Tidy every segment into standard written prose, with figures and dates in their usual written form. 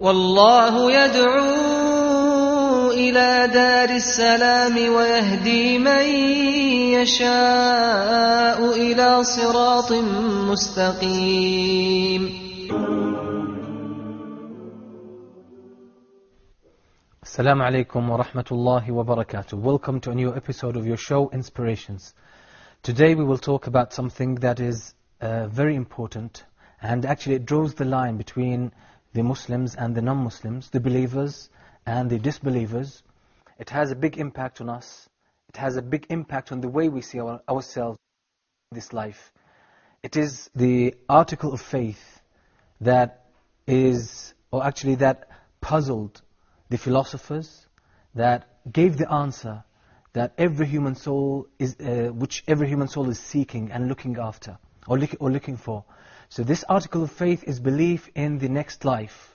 والله يدعو إلى دار السلام ويهدي من يشاء إلى صراط مستقيم. Assalamu alaikum wa rahmatullahi wa barakatuh. Welcome to a new episode of your show, Inspirations. Today we will talk about something that is very important, and actually it draws the line between the Muslims and the non-Muslims, the believers and the disbelievers. It has a big impact on us. It has a big impact on the way we see ourselves in this life. It is the article of faith that puzzled the philosophers, that gave the answer that every human soul is, which every human soul is seeking and looking after, or looking for. So this article of faith is belief in the next life.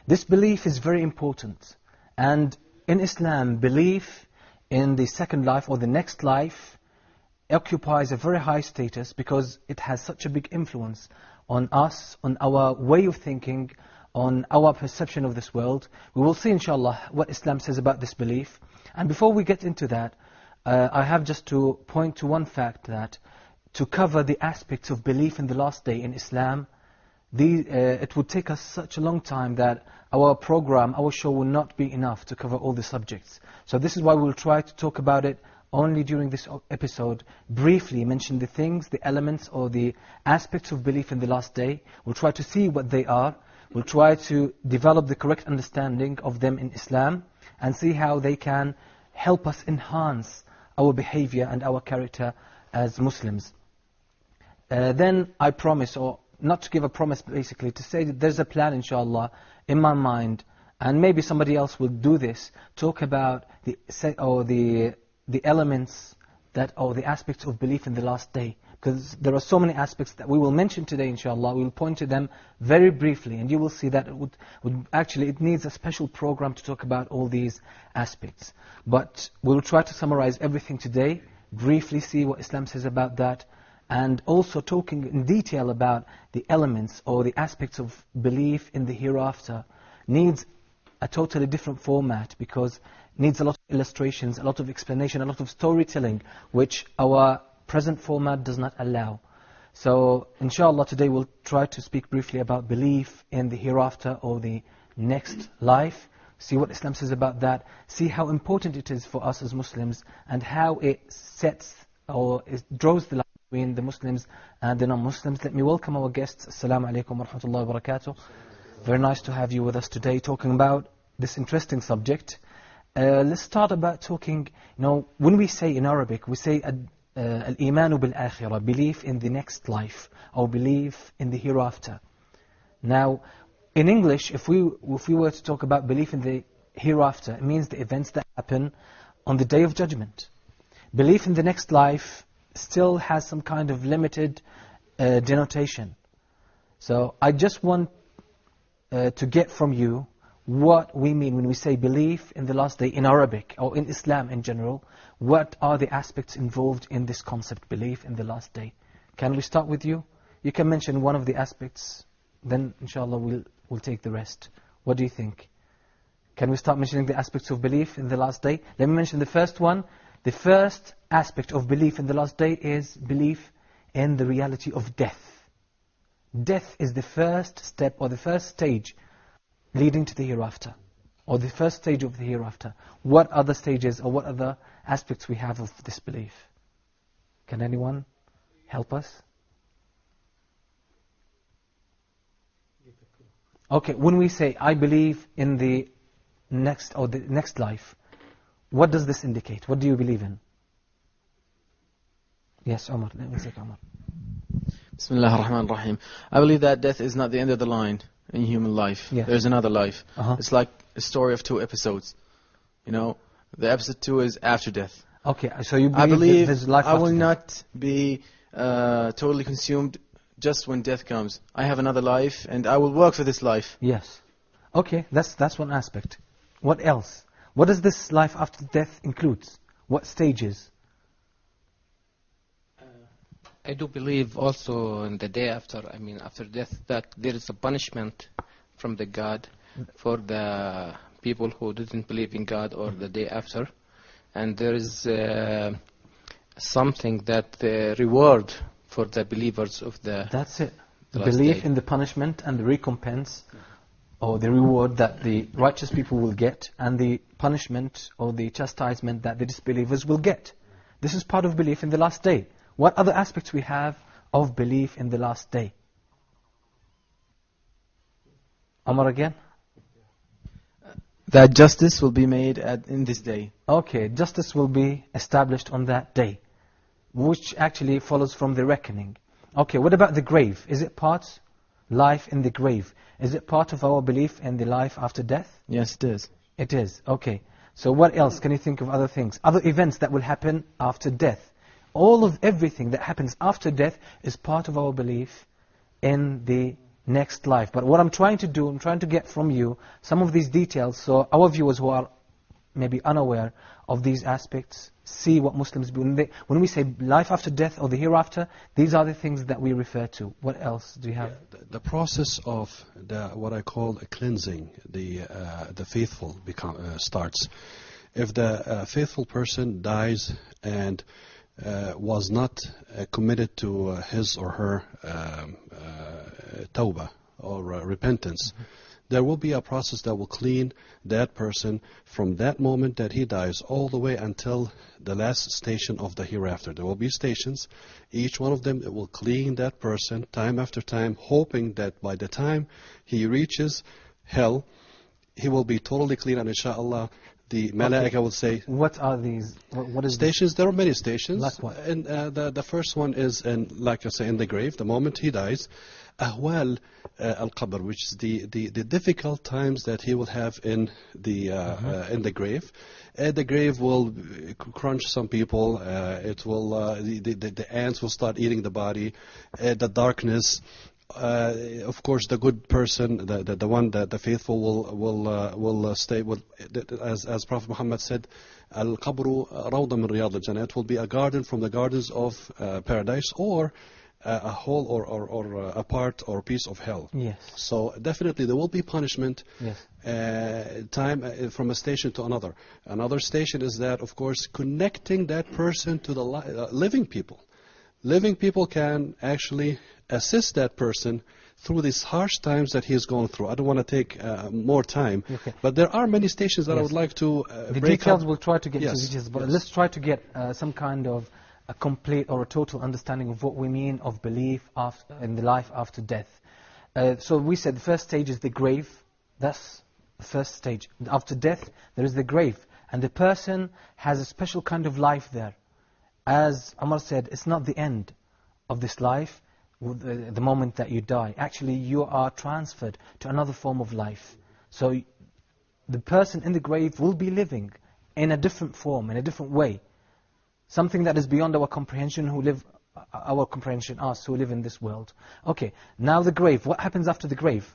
This belief is very important. And in Islam, belief in the second life or the next life occupies a very high status because it has such a big influence on us, on our way of thinking, on our perception of this world. We will see inshallah what Islam says about this belief. And before we get into that, I have just to point to one fact, that to cover the aspects of belief in the last day in Islam, it would take us such a long time that our program, our show will not be enough to cover all the subjects. So this is why we'll try to talk about it only during this episode, briefly mention the things, the elements or the aspects of belief in the last day. We'll try to see what they are. We'll try to develop the correct understanding of them in Islam and see how they can help us enhance our behavior and our character as Muslims. Then I promise, or not to give a promise basically, to say that there's a plan inshallah in my mind, and maybe somebody else will do this, talk about the elements that, or the aspects of belief in the last day. Because there are so many aspects that we will mention today inshallah. We will point to them very briefly, and you will see that it needs a special program to talk about all these aspects. But we will try to summarize everything today, briefly see what Islam says about that, and also talking in detail about the elements or the aspects of belief in the hereafter. Needs a totally different format, because needs a lot of illustrations, a lot of explanation, a lot of storytelling, which our present format does not allow. So inshallah today we'll try to speak briefly about belief in the hereafter or the next life, see what Islam says about that, see how important it is for us as Muslims, and how it sets or it draws the line between the Muslims and the non-Muslims. Let me welcome our guests. Assalamu alaikum wa rahmatullahi wa barakatuh. Very nice to have you with us today talking about this interesting subject. Let's start about talking, when we say in Arabic, we say al-imanu bil-akhirah, belief in the next life, or belief in the hereafter. Now, in English, if we were to talk about belief in the hereafter, it means the events that happen on the Day of Judgment. Belief in the next life still has some kind of limited denotation. So I just want to get from you what we mean when we say belief in the last day in Arabic, or in Islam in general. What are the aspects involved in this concept, belief in the last day? Can we start with you? You can mention one of the aspects, then inshallah we'll take the rest. What do you think? Can we start mentioning the aspects of belief in the last day? Let me mention the first one. The first aspect of belief in the last day is belief in the reality of death. Death is the first step, or the first stage leading to the hereafter, or the first stage of the hereafter. What other stages or what other aspects we have of this belief? Can anyone help us? Okay, when we say I believe in the next life, what does this indicate? What do you believe in? Yes, Omar. Let me say Omar. Bismillah ar-Rahman ar-Rahim. I believe that death is not the end of the line in human life. Yes. There's another life. Uh-huh. It's like a story of 2 episodes. The episode 2 is after death. Okay, so you I believe there's life I will after death. not be totally consumed just when death comes. I have another life, and I will work for this life. Yes. Okay, that's one aspect. What else? What does this life after death includes? What stages? I do believe also in the day after, after death, that there is a punishment from the God for the people who didn't believe in God or the day after. And there is something that the reward for the believers of the That's it. the last Belief day. in the punishment and the recompense or the reward that the righteous people will get, and the punishment or the chastisement that the disbelievers will get. This is part of belief in the last day. What other aspects we have of belief in the last day? Omar again? That justice will be made in this day. Okay, justice will be established on that day, which actually follows from the reckoning. Okay, what about the grave? Is it part, life in the grave? Is it part of our belief in the life after death? Yes, it is. It is, okay. So what else? Can you think of other things? Other events that will happen after death. Everything that happens after death is part of our belief in the next life. But what I'm trying to do, I'm trying to get from you some of these details so our viewers who are maybe unaware of these aspects see what Muslims do. When we say life after death or the hereafter, these are the things that we refer to. What else do you have? The process of what I call a cleansing, the faithful starts. If the faithful person dies and was not committed to his or her tawbah or repentance, there will be a process that will clean that person from that moment that he dies all the way until the last station of the hereafter. There will be stations. Each one of them, it will clean that person time after time, hoping that by the time he reaches hell, he will be totally clean, and inshallah the malaika will say, what are these? What is stations? There are many stations. Like what? And the first one is, like I say, in the grave. The moment he dies, ahwal al-qabr, which is the difficult times that he will have in the grave. The grave will crunch some people. It will the ants will start eating the body. The darkness. Of course, the good person, the one that the faithful will stay. As Prophet Muhammad said, "Al-qabru rawda min riyad al-jannah." It will be a garden from the gardens of paradise, or a hole or a part or piece of hell. Yes. So definitely there will be punishment. Yes. Time from a station to another. Another station is that, of course, connecting that person to the living people. Living people can actually assist that person through these harsh times that he is going through. I don't want to take more time, but there are many stations that I would like to the break details up. we'll try to get to Yes, details, but yes. let's try to get some kind of a complete or a total understanding of what we mean of belief in the life after death. So we said the first stage is the grave. That's the first stage. After death, there is the grave, and the person has a special kind of life there. As Umar said, it's not the end of this life, the moment that you die. Actually, you are transferred to another form of life. So the person in the grave will be living in a different form, in a different way. Something that is beyond our comprehension, us who live in this world. Okay, now the grave. What happens after the grave?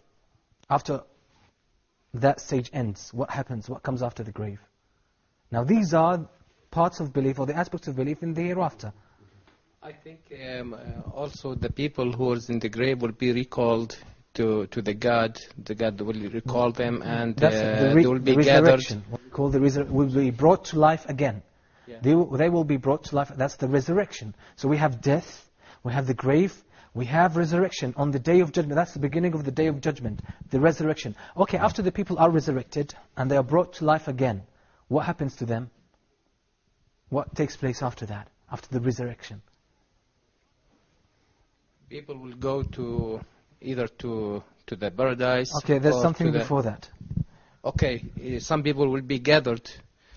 After that stage ends, what happens? What comes after the grave? Now these are parts of belief, or the aspects of belief in the hereafter. I think also the people who are in the grave will be recalled to the God. The God will recall them, and they will be gathered. What we call will be brought to life again. Yeah. They will be brought to life. That's the resurrection. So we have death, we have the grave, we have resurrection on the day of judgment. That's the beginning of the day of judgment, the resurrection. Okay, after the people are resurrected and they are brought to life again, what happens to them? What takes place after that, after the resurrection? People will go to either to the paradise. Okay, there's or something before that. Okay, some people will be gathered.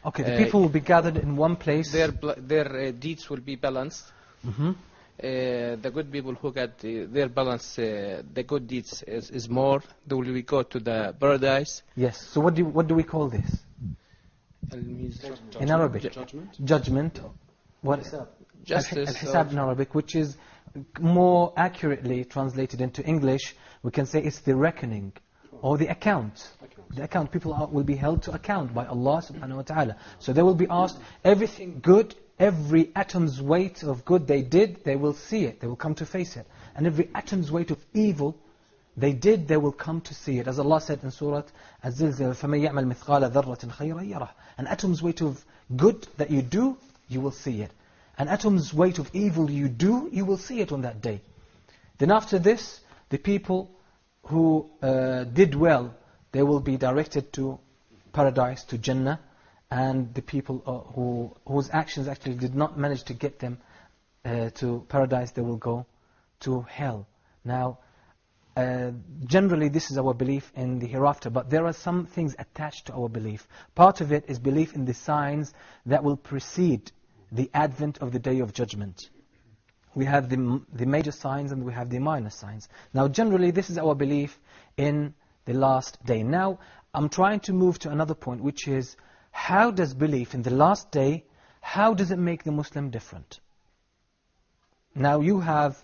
Okay, the people will be gathered in one place. Their deeds will be balanced. The good people who got their balance, the good deeds is more. They will go to the paradise. Yes. So what do we call this? In Arabic, judgment. What is justice? Al-Hisab in Arabic, which is more accurately translated into English, we can say it's the reckoning or the account. The account. People will be held to account by Allah subhanahu wa ta'ala. So they will be asked everything good, every atom's weight of good they did, they will see it, they will come to face it. And every atom's weight of evil, they did, they will come to see it. As Allah said in Surah Az-Zilzal, فَمَنْ يَعْمَلْ مِثْقَالَ ذَرَّةٍ خَيْرًا يَرَهُ. An atom's weight of good that you do, you will see it. An atom's weight of evil you do, you will see it on that day. Then after this, the people who did well, they will be directed to paradise, to Jannah, and the people whose actions actually did not manage to get them to paradise, they will go to hell. Now, generally this is our belief in the hereafter, but there are some things attached to our belief. Part of it is belief in the signs that will precede the advent of the Day of Judgment. We have the major signs and we have the minor signs. Now generally this is our belief in the last day. Now I'm trying to move to another point, which is how does belief in the last day, how does it make the Muslim different? Now you have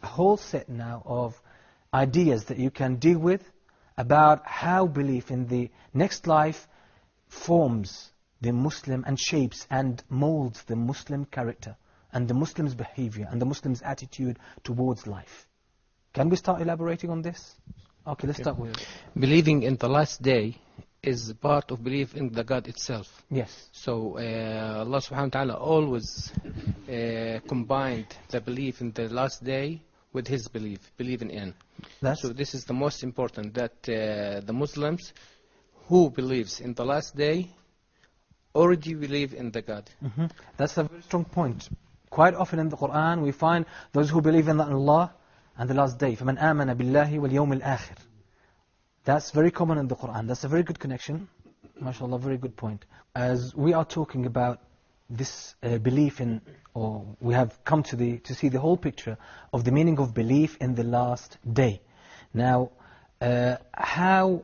a whole set now of ideas that you can deal with about how belief in the next life forms the Muslim and shapes and molds the Muslim character and the Muslim's behavior and the Muslim's attitude towards life. Can we start elaborating on this? Okay, let's start with Believing in the last day is part of belief in the God itself. Yes. So Allah subhanahu wa ta'ala always combined the belief in the last day with his believing in. So this is the most important, that the Muslims who believes in the last day already believe in the God. That's a very strong point. Quite often in the Quran we find those who believe in Allah and the last day. فَمَنْ آمَنَ بِاللَّهِ وَالْيَوْمِ الْآخِرِ. That's very common in the Quran. That's a very good connection. MashaAllah, very good point. As we are talking about this belief in, or we have come to see the whole picture of the meaning of belief in the last day. Now, how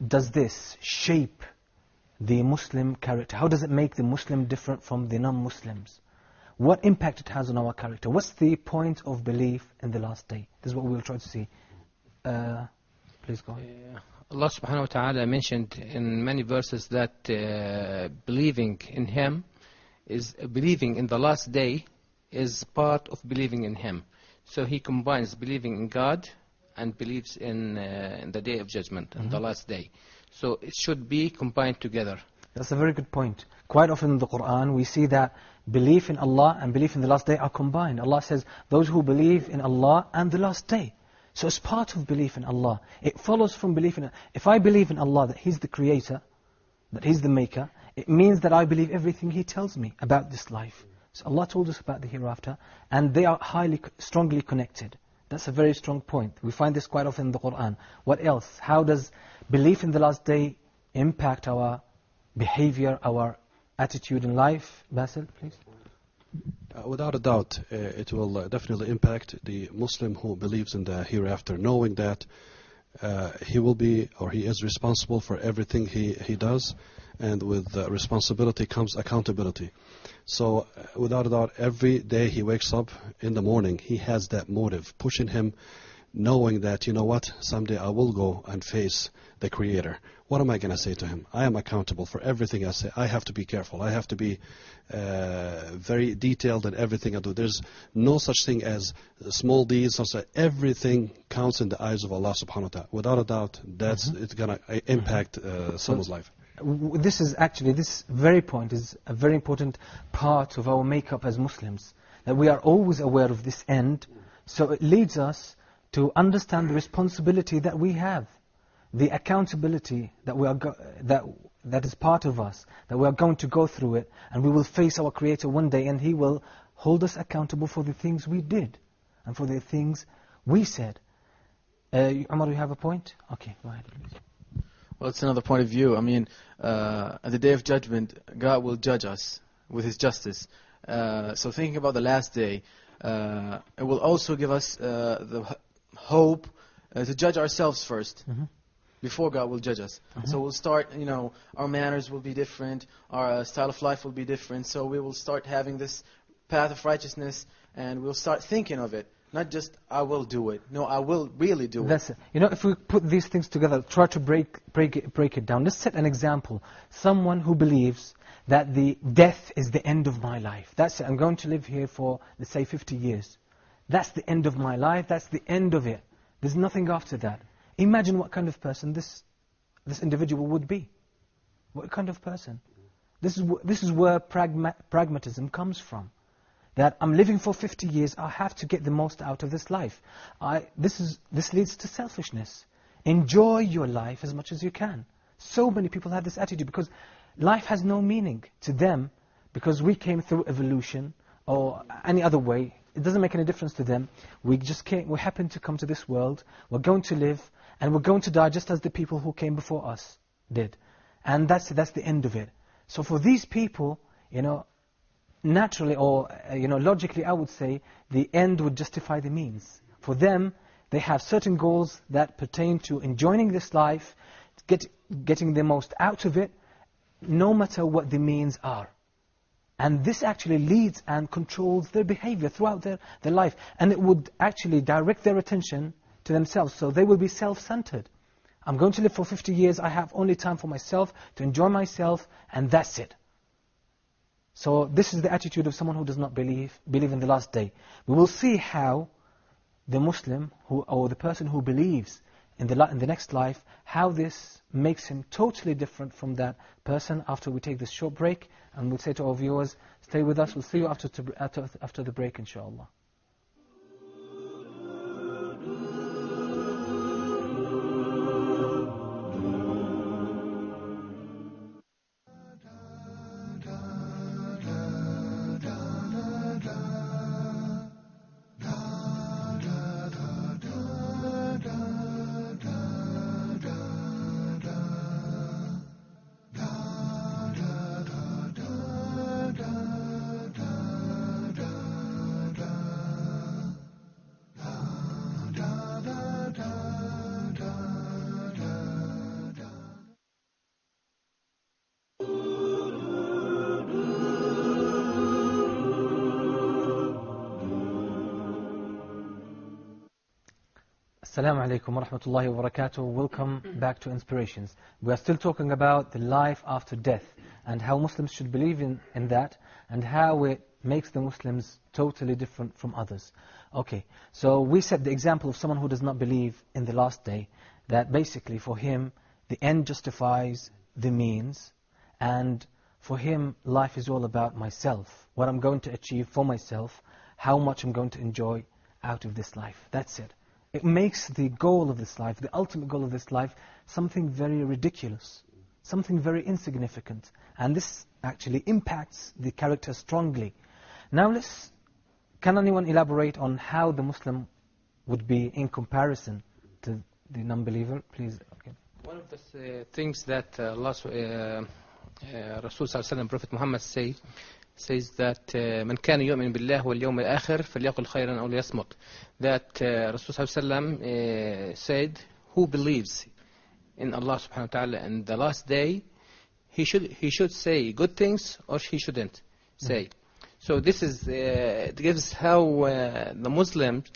does this shape the Muslim character? How does it make the Muslim different from the non-Muslims? What impact it has on our character? What's the point of belief in the last day? This is what we will try to see. Please go ahead. Allah subhanahu wa ta'ala mentioned in many verses that believing in Him is believing in the last day is part of believing in Him. So He combines believing in God and believes in the Day of Judgment, and the last day. So it should be combined together. That's a very good point. Quite often in the Quran we see that belief in Allah and belief in the last day are combined. Allah says, those who believe in Allah and the last day. So it's part of belief in Allah. It follows from belief in, if I believe in Allah that He's the creator, that He's the maker, it means that I believe everything He tells me about this life. So Allah told us about the hereafter, and they are strongly connected. That's a very strong point. We find this quite often in the Quran. What else? How does belief in the last day impact our behavior, our attitude in life? Basil, please. Without a doubt, it will definitely impact the Muslim who believes in the hereafter, knowing that he will be, or he is responsible for everything he does, and with responsibility comes accountability. So without a doubt, every day he wakes up in the morning, he has that motive pushing him, knowing that, you know what, someday I will go and face the Creator. What am I going to say to Him? I am accountable for everything I say. I have to be careful. I have to be very detailed in everything I do. There's no such thing as small deeds. Everything counts in the eyes of Allah subhanahu wa ta'ala. Without a doubt, that's it's going to impact someone's life. This is actually, this very point is a very important part of our makeup as Muslims. That we are always aware of this end. So it leads us to understand the responsibility that we have. The accountability that we are that is part of us, that we are going to go through it, and we will face our Creator one day, and He will hold us accountable for the things we did and for the things we said. Umar, you have a point? Okay, go ahead. Well, it's another point of view. I mean, at the Day of Judgment, God will judge us with His justice. So thinking about the last day, it will also give us the hope to judge ourselves first. Before God will judge us. So we'll start, our manners will be different, our style of life will be different, so we will start having this path of righteousness, and we'll start thinking of it. Not just, I will do it. No, I will really do it. That's it. If we put these things together, try to break it down. Let's set an example. Someone who believes that the death is the end of my life. That's it. I'm going to live here for, let's say, 50 years. That's the end of my life. That's the end of it. There's nothing after that. Imagine what kind of person this individual would be. What kind of person? This is where pragmatism comes from. That I'm living for 50 years, I have to get the most out of this life. This leads to selfishness. Enjoy your life as much as you can. So many people have this attitude because life has no meaning to them, because we came through evolution or any other way. It doesn't make any difference to them. We happen to come to this world, we're going to live, and we're going to die just as the people who came before us did. And that's the end of it. So for these people, naturally or logically, I would say the end would justify the means. For them, they have certain goals that pertain to enjoying this life, getting the most out of it, no matter what the means are. And this actually leads and controls their behavior throughout their life. And it would actually direct their attention to themselves. So they will be self-centered. I'm going to live for 50 years, I have only time for myself, to enjoy myself, and that's it. So this is the attitude of someone who does not believe in the last day. We will see how the Muslim, or the person who believes in the next life, how this makes him totally different from that person after we take this short break. And we'll say to our viewers, stay with us, we'll see you after the break, inshallah. Assalamu alaikum wa rahmatullahi wa barakatuh. Welcome back to Inspirations. We are still talking about the life after death and how Muslims should believe in that, and how it makes the Muslims totally different from others. Okay, so we set the example of someone who does not believe in the last day, that basically for him the end justifies the means, and for him life is all about myself, what I'm going to achieve for myself, how much I'm going to enjoy out of this life. That's it. It makes the goal of this life, the ultimate goal of this life, something very ridiculous, something very insignificant. And this actually impacts the character strongly. Now can anyone elaborate on how the Muslim would be in comparison to the non-believer? Please. Okay. One of the things that Rasul Sallallahu Alaihi Wasallam, Prophet Muhammad says that من كان يؤمن بالله واليوم الآخر فليقل خيرا أو ليصمت. That Rasul Sallallahu Alaihi Wasallam said, who believes in Allah Subhanahu Wa Taala and the last day, he should say good things or he shouldn't say. So this is it gives how the Muslims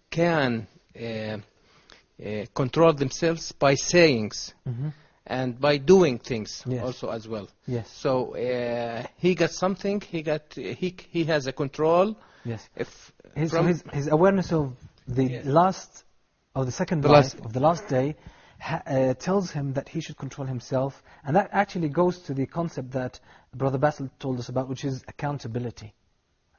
can control themselves by sayings. And by doing things also as well. Yes. So he got something. He has a control. Yes. His awareness of the second life of the last day tells him that he should control himself, and that actually goes to the concept that Brother Basil told us about, which is accountability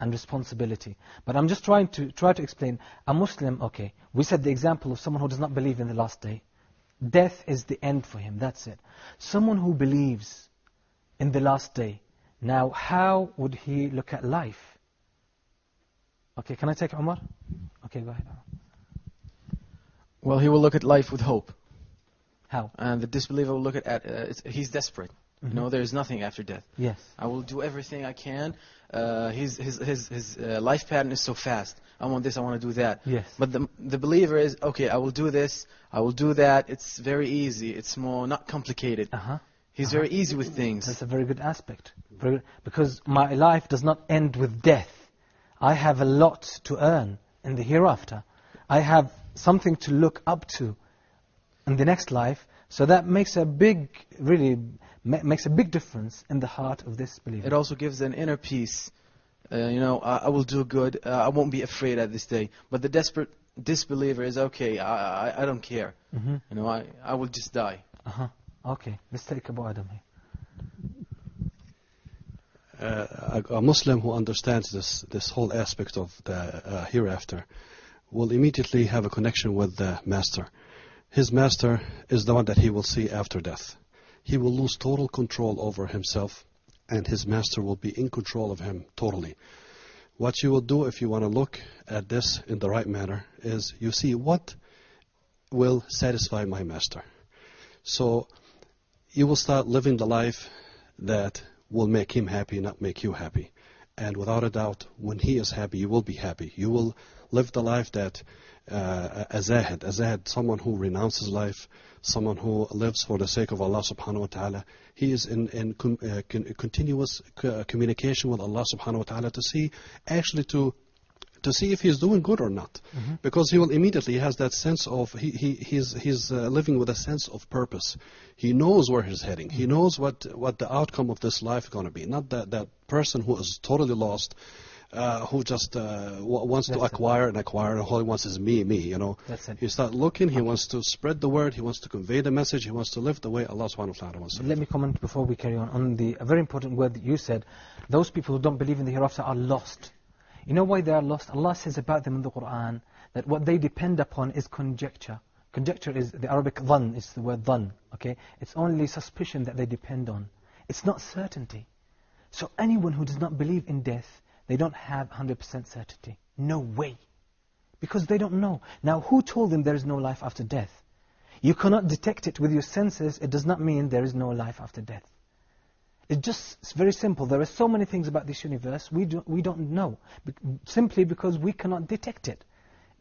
and responsibility. But I'm just trying to explain. A Muslim, okay, we said the example of someone who does not believe in the last day. Death is the end for him, that's it. Someone who believes in the last day, now how would he look at life? Okay, can I take Umar? Okay, go ahead. Well, he will look at life with hope. How? And the disbeliever will look at he's desperate. You know, there is nothing after death. Yes. I will do everything I can. His life pattern is so fast. I want this, I want to do that. Yes. But the believer is, okay, I will do this, I will do that. It's very easy. It's more not complicated. He's very easy with things. That's a very good aspect. Because my life does not end with death. I have a lot to earn in the hereafter. I have something to look up to in the next life. So that makes a big, really makes a big difference in the heart of this believer. It also gives an inner peace. I will do good. I won't be afraid at this day. But the desperate disbeliever is okay, I don't care. You know, I will just die. Okay, let's take Abu Adam here. A Muslim who understands this whole aspect of the hereafter will immediately have a connection with the Master. His Master is the one that he will see after death. He will lose total control over himself, and his Master will be in control of him totally. What you will do if you want to look at this in the right manner is you see what will satisfy my Master. So you will start living the life that will make him happy, not make you happy. And without a doubt, when he is happy, you will be happy. You will live the life that a zahid, someone who renounces life, someone who lives for the sake of Allah subhanahu wa ta'ala. He is in continuous communication with Allah subhanahu wa ta'ala to see if he's doing good or not. Because he will immediately has that sense of, he's living with a sense of purpose. He knows where he's heading. He knows what the outcome of this life is going to be. Not that person who is totally lost, who just wants to acquire and all he wants is me, you know. That's it. He starts looking, he wants to spread the word, he wants to convey the message, he wants to live the way Allah subhanahu wa ta'ala wants to live. Let me comment before we carry on a very important word that you said. Those people who don't believe in the hereafter are lost. You know why they are lost? Allah says about them in the Quran that what they depend upon is conjecture. Conjecture is the Arabic dhan, it's the word dhan, okay? It's only suspicion that they depend on. It's not certainty. So anyone who does not believe in death, they don't have 100% certainty. No way. Because they don't know. Now, who told them there is no life after death? You cannot detect it with your senses. It does not mean there is no life after death. It's very simple. There are so many things about this universe we don't know. Simply because we cannot detect it.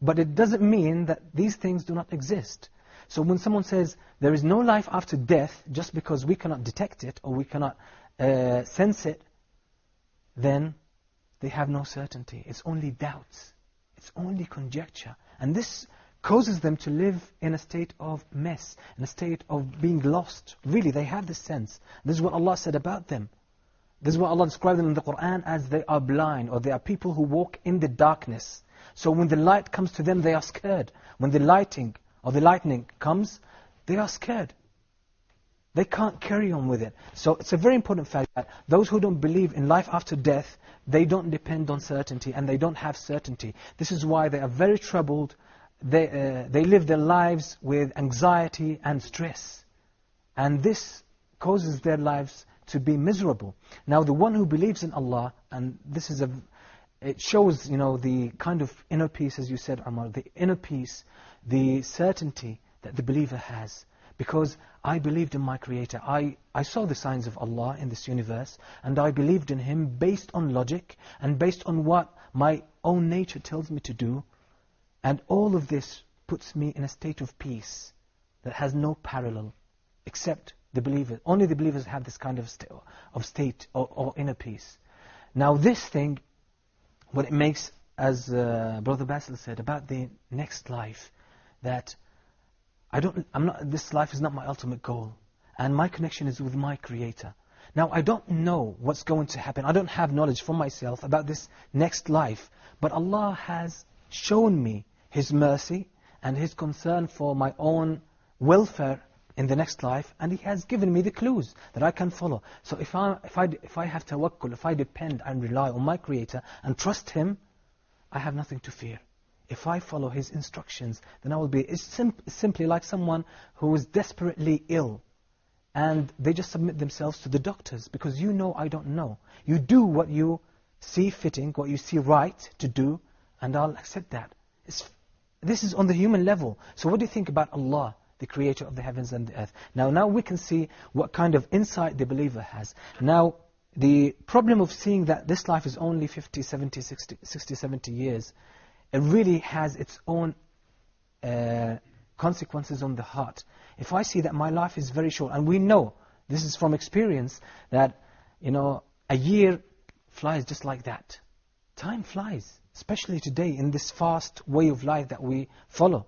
But it doesn't mean that these things do not exist. So when someone says there is no life after death, just because we cannot detect it or we cannot sense it, then they have no certainty. It's only doubts. It's only conjecture. And this causes them to live in a state of mess, in a state of being lost. Really, they have this sense. This is what Allah said about them. This is what Allah described them in the Quran as they are blind, or they are people who walk in the darkness. So when the light comes to them, they are scared. When the lightning comes, they are scared. They can't carry on with it. So it's a very important fact that those who don't believe in life after death, they don't depend on certainty and they don't have certainty. This is why they are very troubled. They live their lives with anxiety and stress. And this causes their lives to be miserable. Now the one who believes in Allah, and this is it shows, you know, the kind of inner peace, as you said, Amar, the inner peace, the certainty that the believer has. Because I believed in my Creator. I saw the signs of Allah in this universe, and I believed in Him based on logic and based on what my own nature tells me to do. And all of this puts me in a state of peace that has no parallel except the believers. Only the believers have this kind of state or inner peace. Now this thing, what it makes, as Brother Basil said, about the next life, that this life is not my ultimate goal. And my connection is with my Creator. Now I don't know what's going to happen. I don't have knowledge for myself about this next life. But Allah has shown me His mercy and His concern for my own welfare in the next life. And He has given me the clues that I can follow. So if I have tawakkul, if I depend and rely on my Creator and trust Him, I have nothing to fear. If I follow His instructions, then I will be... It's simply like someone who is desperately ill and they just submit themselves to the doctors because you know I don't know. You do what you see fitting, what you see right to do, and I'll accept that. This is on the human level. So what do you think about Allah, the Creator of the heavens and the earth? Now we can see what kind of insight the believer has. Now, the problem of seeing that this life is only 50, 70, 60, 70 years... it really has its own consequences on the heart. If I see that my life is very short, and we know, this is from experience, that, you know, a year flies just like that. Time flies, especially today in this fast way of life that we follow.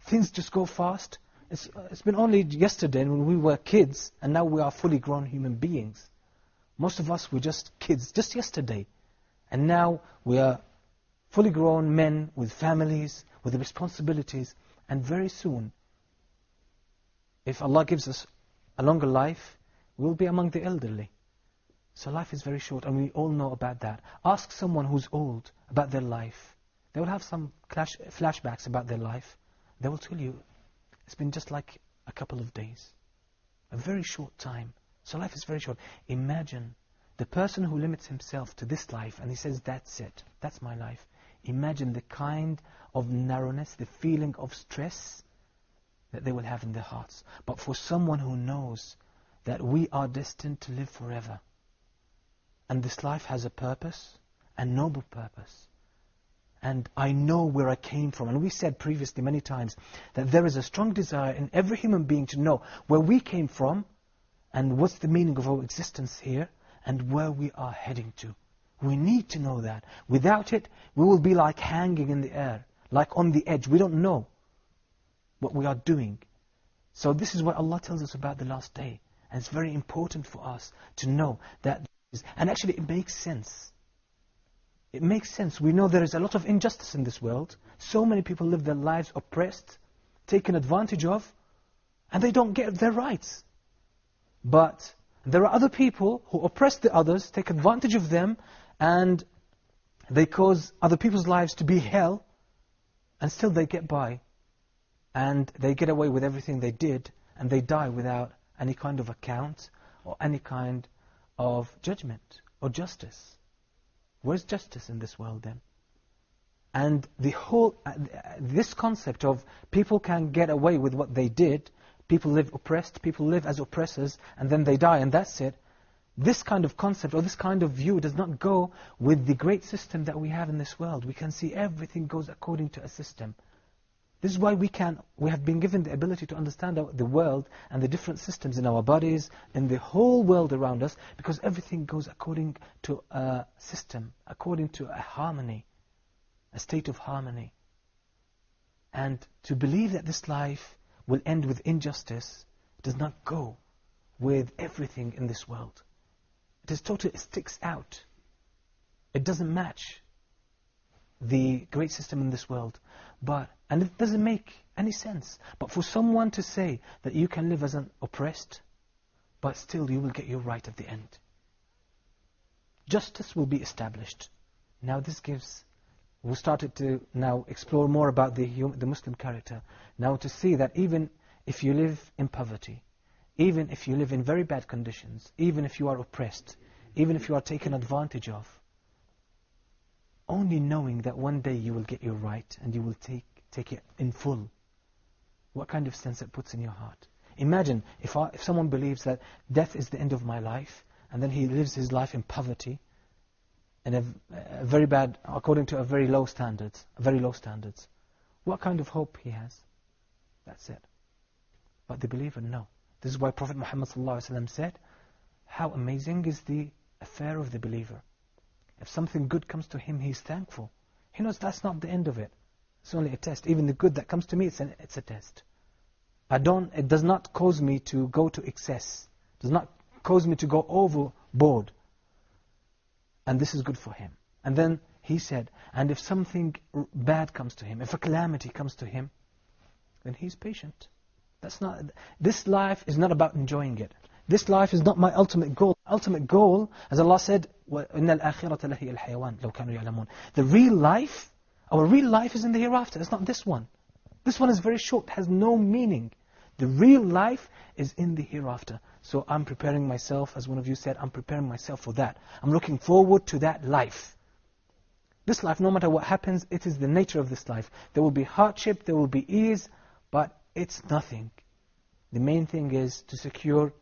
Things just go fast. It's been only yesterday when we were kids, and now we are fully grown human beings. Most of us were just kids, just yesterday. And now we are fully grown men with families, with the responsibilities, and very soon, if Allah gives us a longer life, we'll be among the elderly. So life is very short, and we all know about that. Ask someone who's old about their life. They will have some flashbacks about their life. They will tell you, it's been just like a couple of days. A very short time. So life is very short. Imagine the person who limits himself to this life, and he says, that's it, that's my life. Imagine the kind of narrowness, the feeling of stress that they will have in their hearts. But for someone who knows that we are destined to live forever, and this life has a purpose, a noble purpose, and I know where I came from. And we said previously many times that there is a strong desire in every human being to know where we came from, and what's the meaning of our existence here, and where we are heading to. We need to know that. Without it, we will be like hanging in the air, like on the edge. We don't know what we are doing. So this is what Allah tells us about the last day. And it's very important for us to know that. And actually it makes sense. It makes sense. We know there is a lot of injustice in this world. So many people live their lives oppressed, taken advantage of, and they don't get their rights. But there are other people who oppress the others, take advantage of them, and they cause other people's lives to be hell, and still they get by. And they get away with everything they did, and they die without any kind of account or any kind of judgment or justice. Where's justice in this world then? And the whole, this concept of people can get away with what they did, people live oppressed, people live as oppressors, and then they die, and that's it. This kind of concept or this kind of view does not go with the great system that we have in this world. We can see everything goes according to a system. This is why we have been given the ability to understand the world and the different systems in our bodies, in the whole world around us, because everything goes according to a system, according to a harmony, a state of harmony. And to believe that this life will end with injustice does not go with everything in this world. It sticks out. It doesn't match the great system in this world. And it doesn't make any sense. But for someone to say that you can live as an oppressed, but still you will get your right at the end. Justice will be established. Now we started to now explore more about the Muslim character. Now to see that even if you live in poverty, even if you live in very bad conditions, even if you are oppressed, even if you are taken advantage of, only knowing that one day you will get your right and you will take it in full. What kind of sense it puts in your heart? Imagine if someone believes that death is the end of my life, and then he lives his life in poverty, and a very bad, according to very low standards. What kind of hope he has? That's it. But the believer, no. This is why Prophet Muhammad ﷺ said, how amazing is the affair of the believer. If something good comes to him, he's thankful. He knows that's not the end of it. It's only a test. Even the good that comes to me, it's a test. It does not cause me to go to excess. It does not cause me to go overboard. And this is good for him. And then he said, and if something bad comes to him, if a calamity comes to him, then he's patient. This life is not about enjoying it. This life is not my ultimate goal. Ultimate goal, as Allah said, وَإِنَّ الْآخِرَةَ لَهِيَ الْحَيَوَانِ لَوْ كَانُوا يَعْلَمُونَ. The real life, our real life is in the hereafter. It's not this one. This one is very short, has no meaning. The real life is in the hereafter. So I'm preparing myself, as one of you said, I'm preparing myself for that. I'm looking forward to that life. This life, no matter what happens, it is the nature of this life. There will be hardship, there will be ease, but it's nothing. The main thing is to secure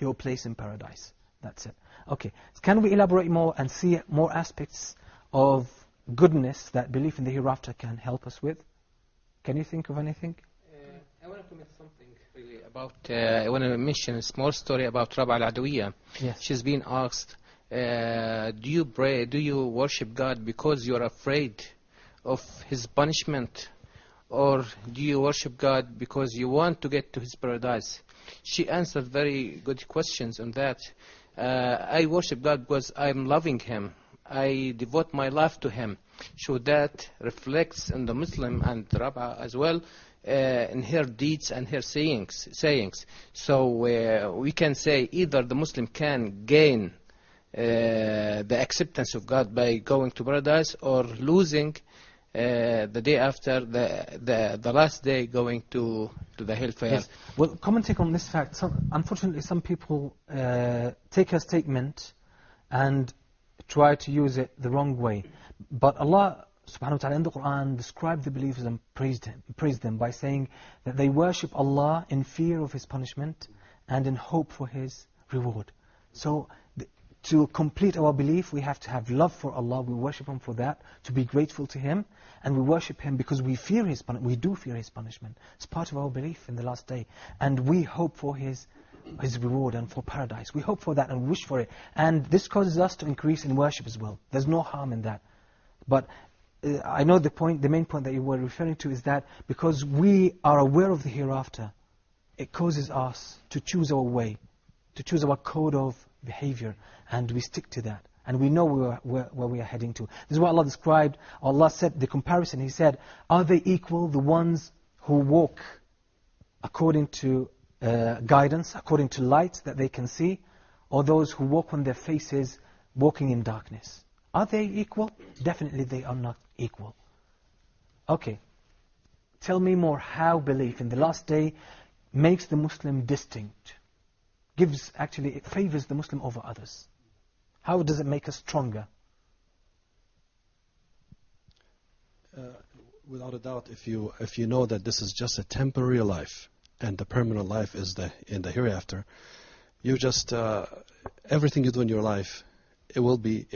your place in paradise. That's it. Okay, can we elaborate more and see more aspects of goodness that belief in the hereafter can help us with? Can you think of anything? I want to comment something really about, I want to mention a small story about Rab'a al-Adawiyya. Yes. She's been asked, do you pray, do you worship God because you're afraid of His punishment? Or do you worship God because you want to get to His paradise? She answered very good questions on that. I worship God because I'm loving Him. I devote my life to Him. So that reflects in the Muslim and Rab'a as well, in her deeds and her sayings. So we can say either the Muslim can gain the acceptance of God by going to paradise, or losing the day after, the last day, going to the hellfire. Yes. Well, commenting on this fact, unfortunately some people take a statement and try to use it the wrong way. But Allah subhanahu wa ta'ala in the Quran described the believers and praised them by saying that they worship Allah in fear of His punishment and in hope for His reward. So to complete our belief, we have to have love for Allah. We worship Him for that, to be grateful to Him, and we worship Him because we fear His punishment. We do fear His punishment. It's part of our belief in the last day, and we hope for His reward and for paradise. We hope for that and wish for it, and this causes us to increase in worship as well. There's no harm in that. But I know the main point that you were referring to is that because we are aware of the hereafter, it causes us to choose our way, to choose our code of behavior, and we stick to that, and we know where we are heading to. This is what Allah described. Allah said the comparison. He said, are they equal, the ones who walk according to guidance, according to light that they can see, or those who walk on their faces walking in darkness? Are they equal? Definitely they are not equal. Okay, tell me more how belief in the last day makes the Muslim distinct. Actually, it favors the Muslim over others. How does it make us stronger? Without a doubt, if you know that this is just a temporary life and the permanent life is in the hereafter, you just everything you do in your life, it will be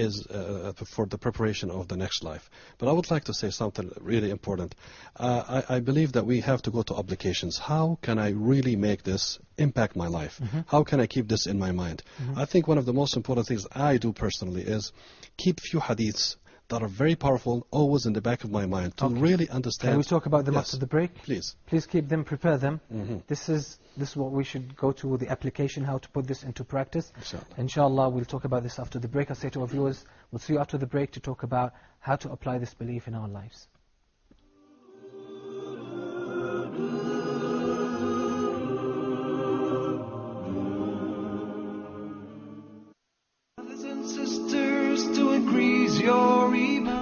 for the preparation of the next life. But I would like to say something really important. I believe that we have to go to applications. How can I really make this impact my life? How can I keep this in my mind? I think one of the most important things I do personally is keep few hadiths that are very powerful always in the back of my mind to really understand. Can we talk about them after the break? Please. Please keep them, prepare them. This is what we should go to, the application, how to put this into practice. Inshallah, we'll talk about this after the break. I say to our viewers, we'll see you after the break to talk about how to apply this belief in our lives.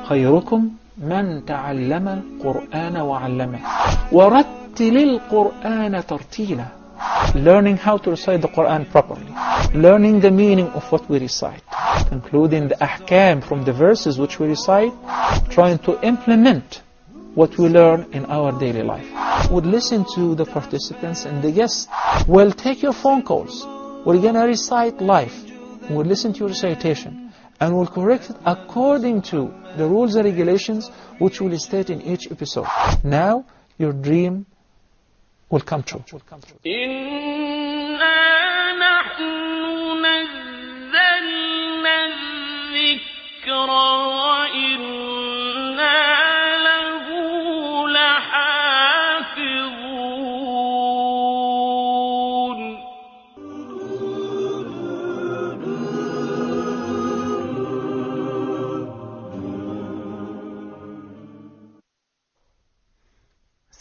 خيركم من تعلم القرآن وعلمه ورتل القرآن ترتيلا. Learning how to recite the Quran properly, learning the meaning of what we recite, including the ahkam from the verses which we recite, trying to implement what we learn in our daily life. Would listen to the participants and the guests. We'll take your phone calls. We're going to recite live. We'll listen to your recitation, and we'll correct it according to the rules and regulations which we'll state in each episode. Now, your dream will come true.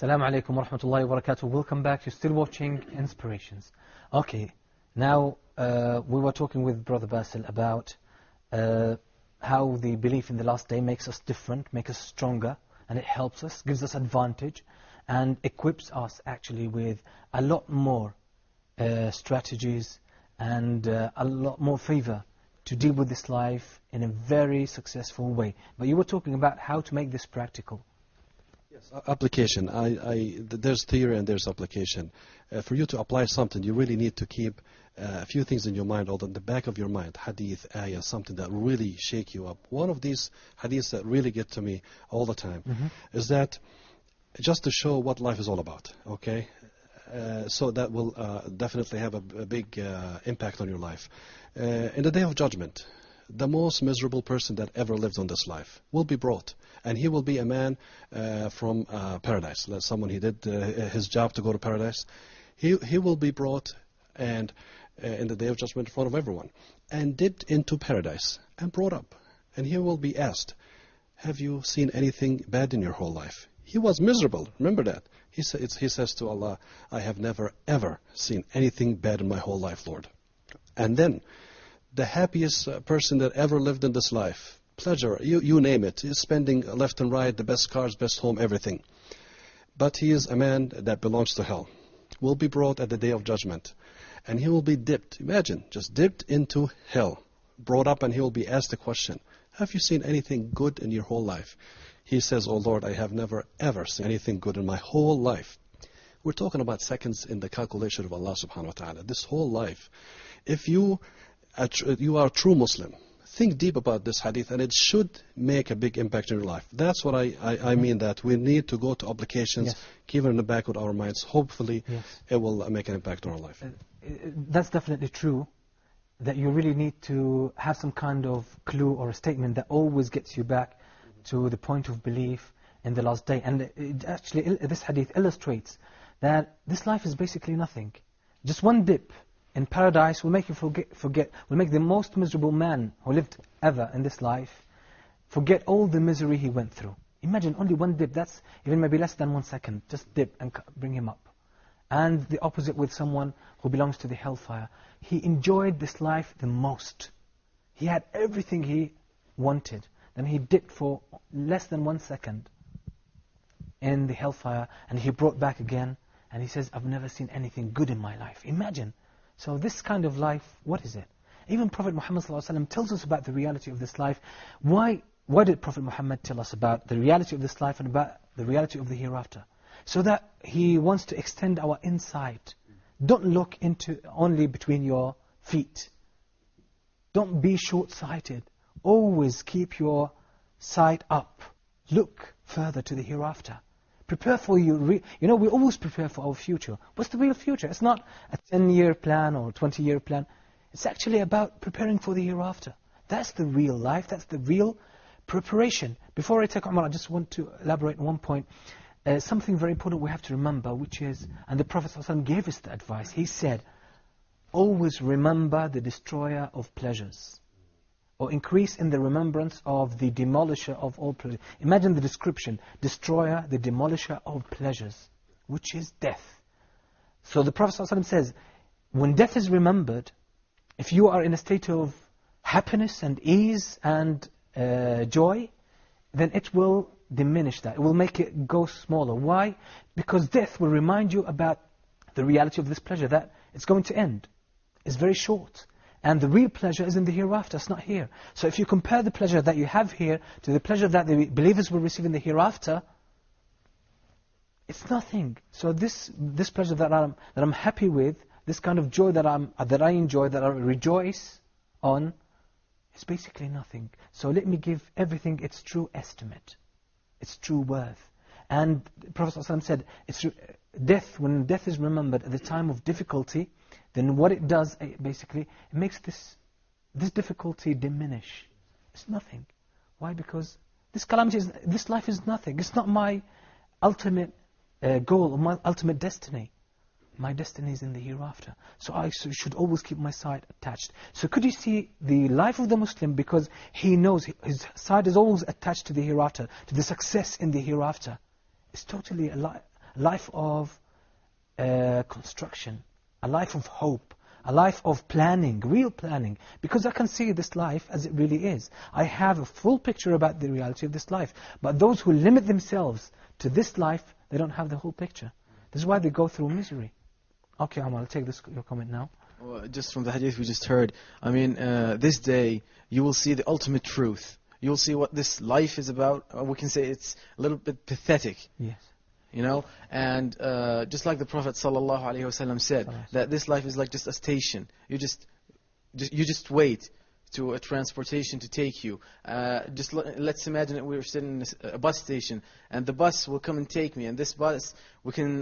Assalamu alaikum wa rahmatullahi wa barakatuh. Welcome back. You're still watching Inspirations. Okay, now we were talking with Brother Basil about how the belief in the last day makes us different, makes us stronger, and it helps us, gives us advantage, and equips us actually with a lot more strategies and a lot more favor to deal with this life in a very successful way. But you were talking about how to make this practical. Application. There's theory and there's application. For you to apply something, you really need to keep a few things in your mind, or in the back of your mind, hadith, ayah, something that really shake you up. One of these hadiths that really get to me all the time is that just to show what life is all about, okay? So that will definitely have a big impact on your life. In the day of judgment, the most miserable person that ever lived on this life will be brought, and he will be a man from paradise. Someone he did his job to go to paradise. He will be brought and in the day of judgment in front of everyone, and dipped into paradise and brought up, and he will be asked, have you seen anything bad in your whole life? He was miserable. Remember that. He says to Allah, I have never ever seen anything bad in my whole life, Lord. And then, the happiest person that ever lived in this life, pleasure, you name it, he's spending left and right, the best cars, best home, everything. But he is a man that belongs to hell, will be brought at the day of judgment. And he will be dipped, imagine, just dipped into hell, brought up, and he will be asked the question, have you seen anything good in your whole life? He says, oh Lord, I have never ever seen anything good in my whole life. We're talking about seconds in the calculation of Allah subhanahu wa ta'ala. This whole life. If you are a true Muslim, think deep about this hadith, and it should make a big impact in your life. That's what I mean, that we need to go to applications, Yes. keep it in the back of our minds. Hopefully, Yes. it will make an impact on our life. That's definitely true, that you really need to have some kind of clue or a statement that always gets you back to the point of belief in the last day. And this hadith illustrates that this life is basically nothing. Just one dip in paradise will make you forget, will make the most miserable man who lived ever in this life forget all the misery he went through. Imagine only one dip, that's even maybe less than 1 second. Just dip and bring him up. And the opposite with someone who belongs to the hellfire. He enjoyed this life the most. He had everything he wanted. Then he dipped for less than 1 second in the hellfire, and he brought back again, and he says, I've never seen anything good in my life. Imagine. So this kind of life, what is it? Even Prophet Muhammad ﷺ tells us about the reality of this life. Why did Prophet Muhammad tell us about the reality of this life and about the reality of the hereafter? So that he wants to extend our insight. Don't look into only between your feet. Don't be short-sighted. Always keep your sight up. Look further to the hereafter. Prepare for you. We always prepare for our future. What's the real future? It's not a 10-year plan or 20-year plan. It's actually about preparing for the hereafter. That's the real life. That's the real preparation. Before I take Umar, I just want to elaborate on one point. Something very important we have to remember, which is, and the Prophet ﷺ gave us the advice. He said, always remember the destroyer of pleasures, or increase in the remembrance of the demolisher of all pleasures. Imagine the description, destroyer, the demolisher of pleasures, which is death. So the Prophet ﷺ says, when death is remembered, if you are in a state of happiness and ease and joy, then it will diminish that. It will make it go smaller. Why? Because death will remind you about the reality of this pleasure, that it's going to end. It's very short. And the real pleasure is in the hereafter, it's not here. So if you compare the pleasure that you have here to the pleasure that the believers will receive in the hereafter, it's nothing. So this pleasure that I'm happy with, this kind of joy that I enjoy, that I rejoice on, is basically nothing. So let me give everything its true estimate, its true worth. And the Prophet ﷺ said, when death is remembered at the time of difficulty, then what it does, basically, it makes this difficulty diminish. It's nothing. Why? Because this calamity, this life is nothing. It's not my ultimate goal or my ultimate destiny. My destiny is in the hereafter. So I should always keep my sight attached. So could you see the life of the Muslim, because he knows his sight is always attached to the hereafter, to the success in the hereafter. It's totally a life of construction, a life of hope, a life of planning, real planning. Because I can see this life as it really is. I have a full picture about the reality of this life. But those who limit themselves to this life, they don't have the whole picture. This is why they go through misery. Okay, Amar, I'll take your comment now. Well, just from the hadith we just heard, I mean, this day you will see the ultimate truth. You'll see what this life is about. We can say it's a little bit pathetic. Yes. You know, and just like the Prophet ﷺ said, that this life is like just a station. You just wait to a transportation to take you. Let's imagine that we're sitting in a bus station, and the bus will come and take me. And this bus, we can,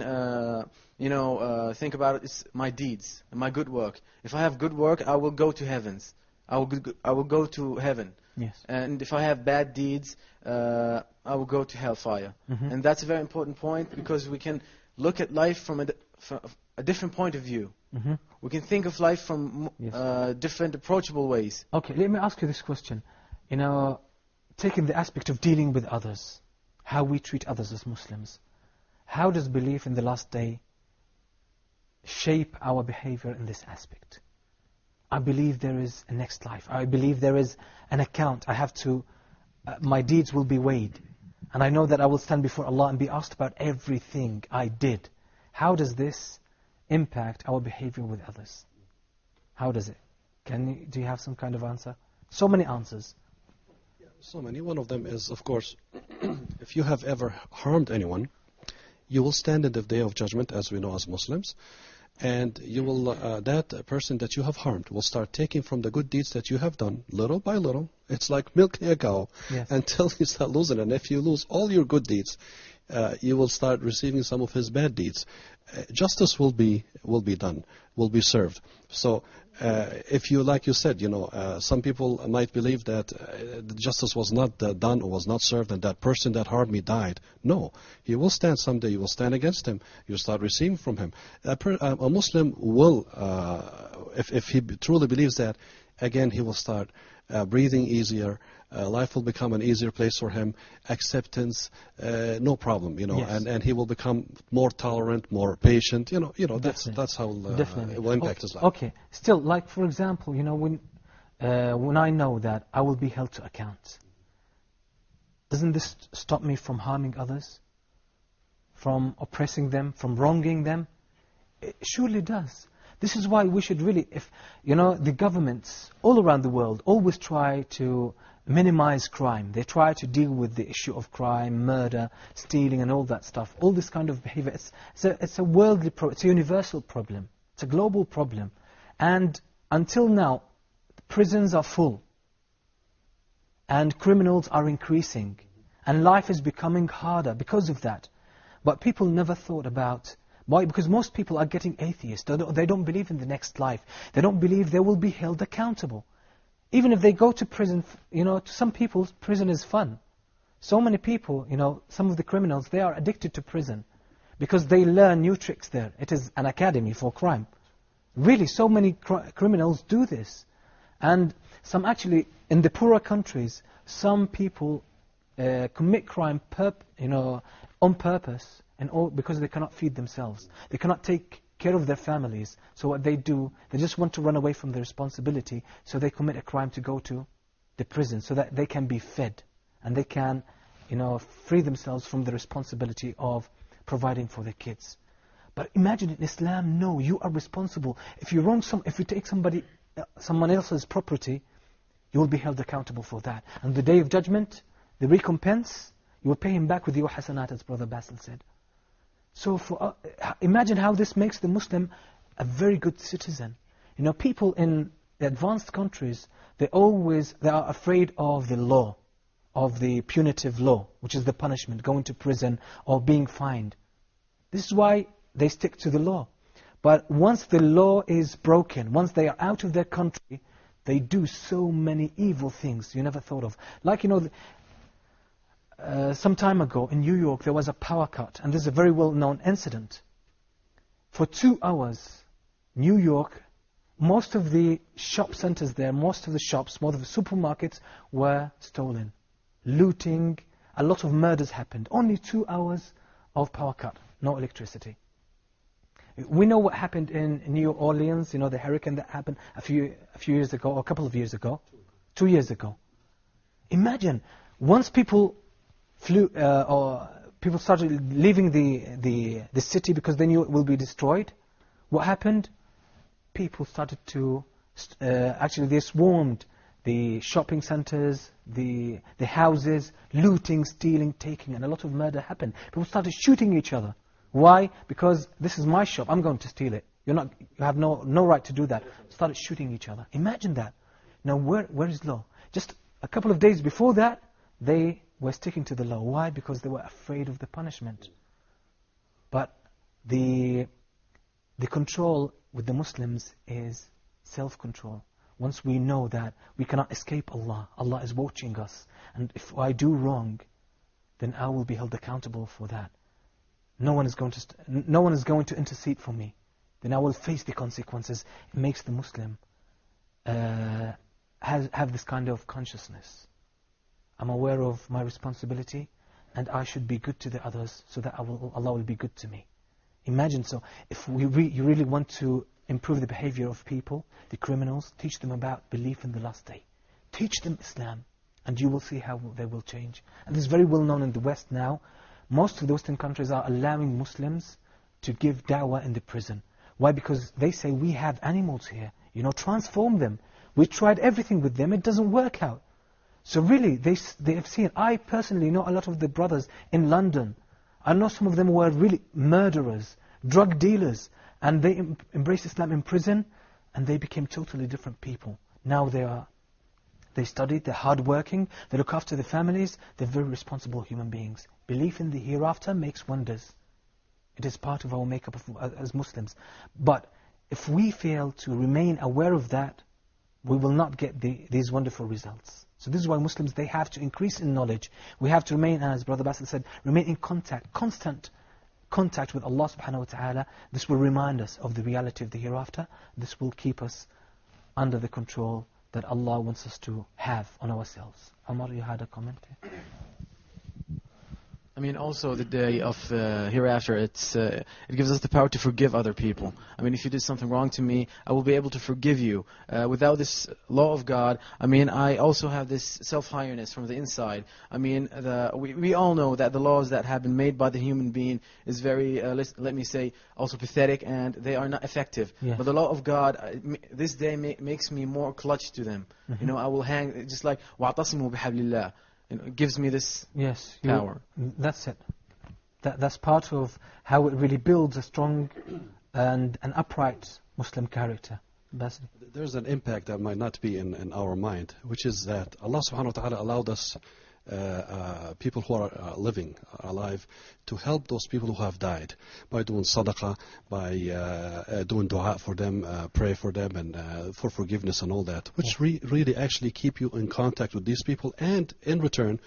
think about it. It's my deeds, my good work. If I have good work, I will go to heavens. I will go to heaven. Yes. And if I have bad deeds, I will go to hellfire. Mm-hmm. And that's a very important point, because we can look at life from a different point of view. Mm-hmm. We can think of life from different approachable ways. Okay, let me ask you this question. taking the aspect of dealing with others, how we treat others as Muslims, how does belief in the last day shape our behavior in this aspect? I believe there is a next life. I believe there is an account. I have to, my deeds will be weighed. And I know that I will stand before Allah and be asked about everything I did. How does this impact our behavior with others? How does it? Do you have some kind of answer? So many answers. So many. One of them is, of course, if you have ever harmed anyone, you will stand in the day of judgment, as we know as Muslims, and you will, that person that you have harmed will start taking from the good deeds that you have done, little by little. It's like milking a cow, Yes. until you start losing it. And if you lose all your good deeds, you will start receiving some of his bad deeds. Justice will be done, will be served. So if you, like you said, some people might believe that the justice was not done or was not served, and that person that harmed me died. No, he will stand someday. You will stand against him. You start receiving from him. A Muslim will, if he truly believes that, again he will start breathing easier. Life will become an easier place for him. Acceptance, no problem, Yes. and he will become more tolerant, more patient. That's how it will impact his life. Okay. Still, like for example, when I know that I will be held to account, doesn't this stop me from harming others, from oppressing them, from wronging them? It surely does. This is why we should really, the governments all around the world always try to minimize crime. They try to deal with the issue of crime, murder, stealing and all that stuff. All this kind of behavior, it's a worldly problem, it's a universal problem. It's a global problem. And until now, prisons are full. And criminals are increasing. And life is becoming harder because of that. But people never thought about... Why? Because most people are getting atheist. They don't believe in the next life. They don't believe they will be held accountable. Even if they go to prison, to some people, prison is fun. So many people, some of the criminals, they are addicted to prison because they learn new tricks there. It is an academy for crime. Really, so many criminals do this. And some actually, in the poorer countries, some people commit crime on purpose, because they cannot feed themselves. They cannot take care of their families. So what they do, they just want to run away from their responsibility, so they commit a crime to go to the prison so that they can be fed and they can, free themselves from the responsibility of providing for their kids. But imagine in Islam, no, you are responsible. If you wrong if you take someone else's property, you will be held accountable for that. And the day of judgment, the recompense, you will pay him back with your hasanat, as Brother Basil said. So imagine how this makes the Muslim a very good citizen. People in the advanced countries, they are afraid of the law, of the punitive law, which is the punishment, going to prison or being fined. This is why they stick to the law. But once the law is broken, once they are out of their country, they do so many evil things you never thought of. Like, some time ago in New York there was a power cut, and this is a very well-known incident. For 2 hours, New York, most of the shop centers there, most of the shops, most of the supermarkets were stolen. Looting, a lot of murders happened. Only 2 hours of power cut, no electricity. We know what happened in New Orleans, the hurricane that happened a few years ago, or a couple of years ago. 2 years ago. Imagine, once people people started leaving the city because they knew it will be destroyed. What happened? People started to, actually they swarmed the shopping centers, the houses, looting, stealing, taking, and a lot of murder happened. People started shooting each other. Why? Because this is my shop, I'm going to steal it. You have no right to do that. Started shooting each other. Imagine that. Now where is law? Just a couple of days before that, they were sticking to the law. Why? Because they were afraid of the punishment. But the control with the Muslims is self-control. Once we know that we cannot escape Allah, Allah is watching us, and if I do wrong, then I will be held accountable for that. No one is going to intercede for me. Then I will face the consequences. It makes the Muslim have this kind of consciousness. I'm aware of my responsibility, and I should be good to the others so that Allah will be good to me. Imagine, so if you really want to improve the behavior of people, the criminals, teach them about belief in the last day. Teach them Islam, and you will see how they will change. And this is very well known in the West now. Most of the Western countries are allowing Muslims to give da'wah in the prison. Why? Because they say, we have animals here, transform them. We tried everything with them, it doesn't work out. So really, they have seen, I personally know a lot of the brothers in London. I know some of them were really murderers, drug dealers, and they embraced Islam in prison, and they became totally different people. Now they studied, they're hardworking, they look after their families, they're very responsible human beings. Belief in the hereafter makes wonders. It is part of our makeup as Muslims. But if we fail to remain aware of that, we will not get these wonderful results. So this is why Muslims, they have to increase in knowledge. We have to remain, as Brother Basil said, remain in contact, constant contact with Allah subhanahu wa ta'ala. This will remind us of the reality of the hereafter. This will keep us under the control that Allah wants us to have on ourselves. Amar, you had a comment? I mean, also the day of hereafter, it gives us the power to forgive other people. I mean, if you did something wrong to me, I will be able to forgive you. Without this law of God, I mean, I also have this self-highness from the inside. I mean, we all know that the laws that have been made by the human being is very, let me say, also pathetic, and they are not effective. Yes. But the law of God, this day makes me more clutch to them. Mm-hmm. I will hang, just like وَاعْتَصِمُوا بِحَبْلِ اللَّهِ. It gives me this power. That's it. That's part of how it really builds a strong and an upright Muslim character. Basically. There's an impact that might not be in our mind, which is that Allah subhanahu wa ta'ala allowed us, people who are living, alive, to help those people who have died by doing sadaqah, by doing dua for them, pray for them, and for forgiveness and all that, which really actually keep you in contact with these people, and in return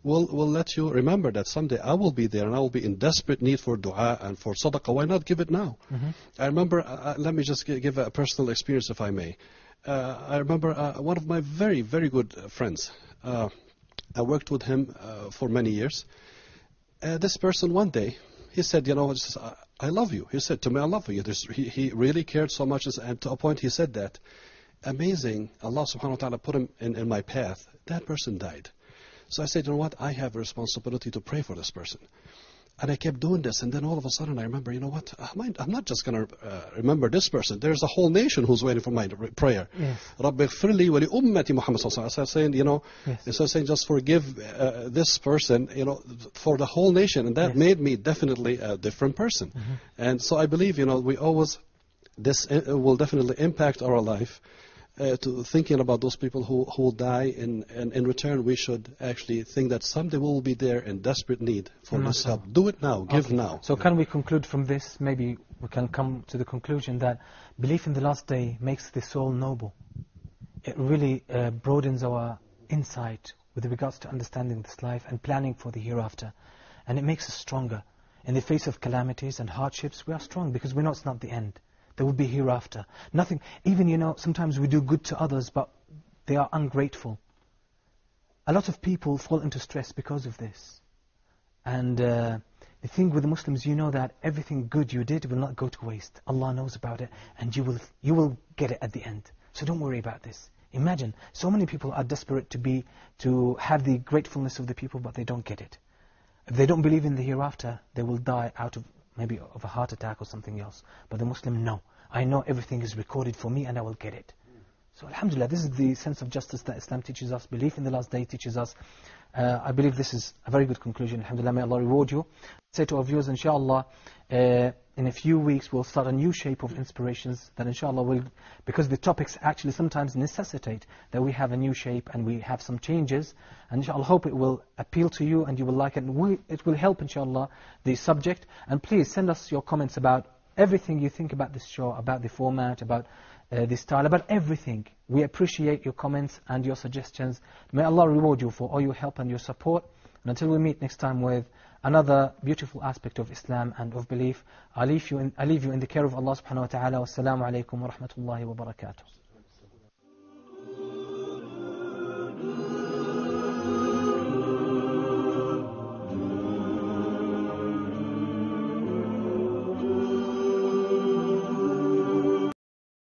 will let you remember that someday I will be there and I will be in desperate need for dua and for sadaqah. Why not give it now? Mm-hmm. I remember, let me just give a personal experience, if I may. I remember one of my very, very good friends. I worked with him for many years. This person one day, he said, I love you. He said to me, I love you. He really cared so much, and to a point he said that. Amazing, Allah subhanahu wa ta'ala put him in my path. That person died. So I said, you know what, I have a responsibility to pray for this person. And I kept doing this, and then all of a sudden I remember, I'm not just going to remember this person. There's a whole nation who's waiting for my prayer. رَبِّ اغْفِرْ لِي وَلِأُمَّةِ Muhammad sallallahu alaihi wasallam. I started saying, instead of saying just forgive this person, for the whole nation. And that made me definitely a different person. Mm-hmm. And so I believe, we always, this will definitely impact our life. To thinking about those people who will die, and in return we should actually think that someday we will be there in desperate need for this help. Do it now, give now. So can we conclude from this, maybe we can come to the conclusion that belief in the last day makes the soul noble. It really broadens our insight with regards to understanding this life and planning for the hereafter. And it makes us stronger. In the face of calamities and hardships, we are strong because we know it's not the end. There will be hereafter. Nothing, even, sometimes we do good to others, but they are ungrateful. A lot of people fall into stress because of this. And the thing with the Muslims, that everything good you did will not go to waste. Allah knows about it, and you will get it at the end. So don't worry about this. Imagine, so many people are desperate to have the gratefulness of the people, but they don't get it. If they don't believe in the hereafter, they will die out of maybe of a heart attack or something else. But the Muslim, no. I know everything is recorded for me and I will get it. So alhamdulillah, this is the sense of justice that Islam teaches us. Belief in the last day teaches us. I believe this is a very good conclusion. Alhamdulillah, may Allah reward you. Say to our viewers, inshallah, in a few weeks we'll start a new shape of inspirations that inshallah will, because the topics actually sometimes necessitate that we have a new shape and we have some changes, and inshallah hope it will appeal to you and you will like it, and it will help inshallah the subject. And please send us your comments about everything you think about this show, about the format, about the style, about everything. We appreciate your comments and your suggestions. May Allah reward you for all your help and your support. And until we meet next time with another beautiful aspect of Islam and of belief, I leave you in the care of Allah subhanahu wa ta'ala. Wassalamu alaikum wa rahmatullahi wa barakatuh.